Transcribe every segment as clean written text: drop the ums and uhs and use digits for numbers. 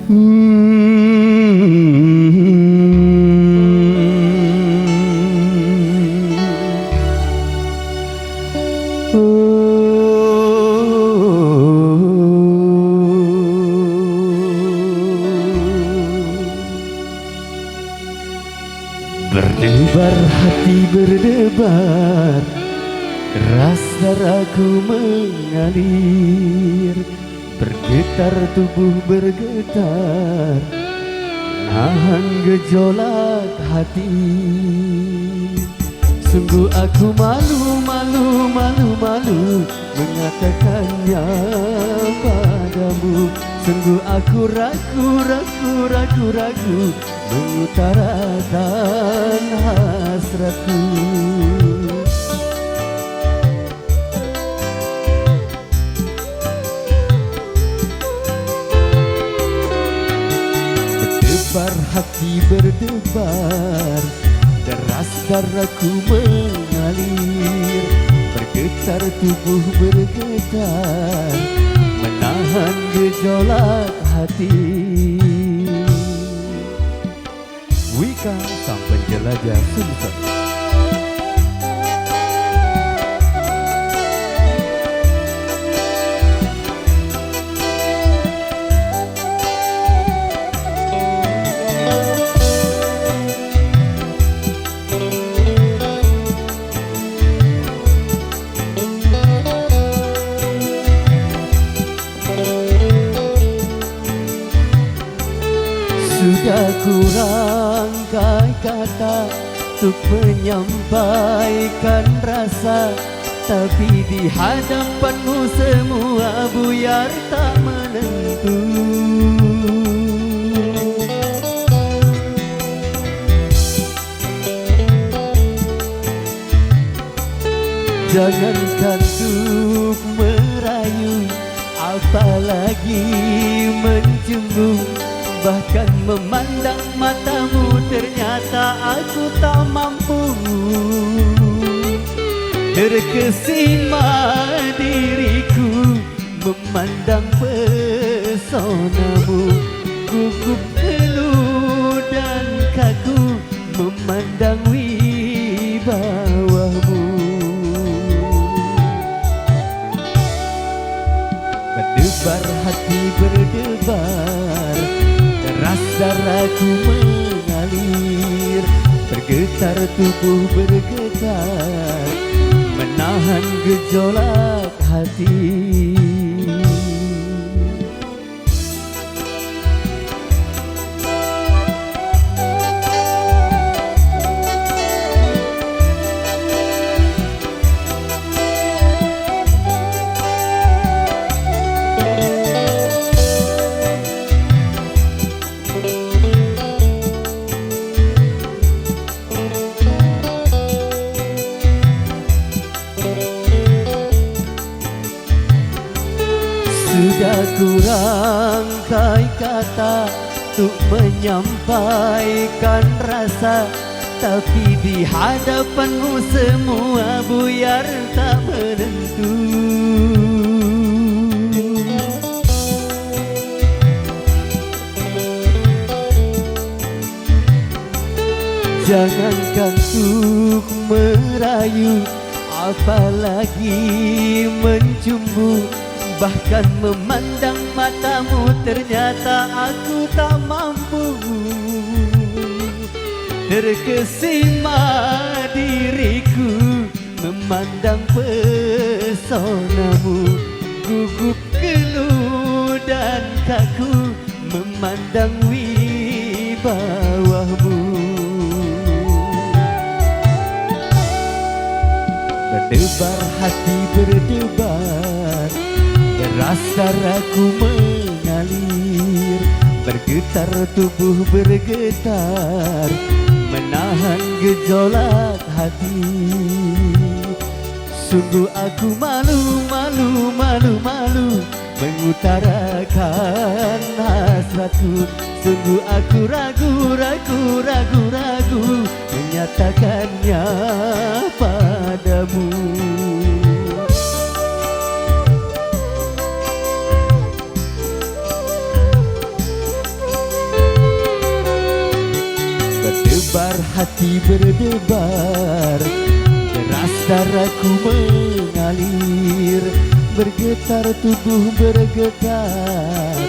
Berdebar hati berdebar, deras darahku mengalir, bergetar tubuh bergetar, nahan gejolak hati. Sungguh aku malu, malu, malu, malu mengatakannya padamu. Sungguh aku ragu, ragu, ragu, ragu mengutarakan hasratku. Berdebar hati berdebar, deras darahku mengalir, bergetar tubuh bergetar, menahan gejolak hati. Wika sang penjelajah Sultan. Sudah kurangkai kata untuk menyampaikan rasa, tapi di hadapanmu semua buyar tak menentu. Jangankan untuk merayu, apalagi mencembung, bahkan memandang matamu ternyata aku tak mampu. Terkesima diriku memandang pesonamu, gugup keluh dan kaku memandang wibawahmu. Berdebar hati berdebar, deras darahku mengalir, bergetar tubuh bergetar, menahan gejolak hati. Sudah kurangkai kata untuk menyampaikan rasa, tapi di hadapanmu semua buyar tak menentu. Jangankan untuk merayu, apalagi mencumbu, bahkan memandang matamu ternyata aku tak mampu. Terkesima diriku memandang pesonamu, gugup keluh dan kaku memandang wibawahmu. Berdebar hati berdebar, deras darahku mengalir, bergetar tubuh bergetar, menahan gejolak hati. Sungguh aku malu, malu, malu, malu mengutarakan hasratku. Sungguh aku ragu, ragu, ragu, ragu menyatakannya padamu. Gembar hati berdebar, deras darahku mengalir, bergetar tubuh bergetar,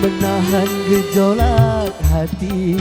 menahan gejolak hati.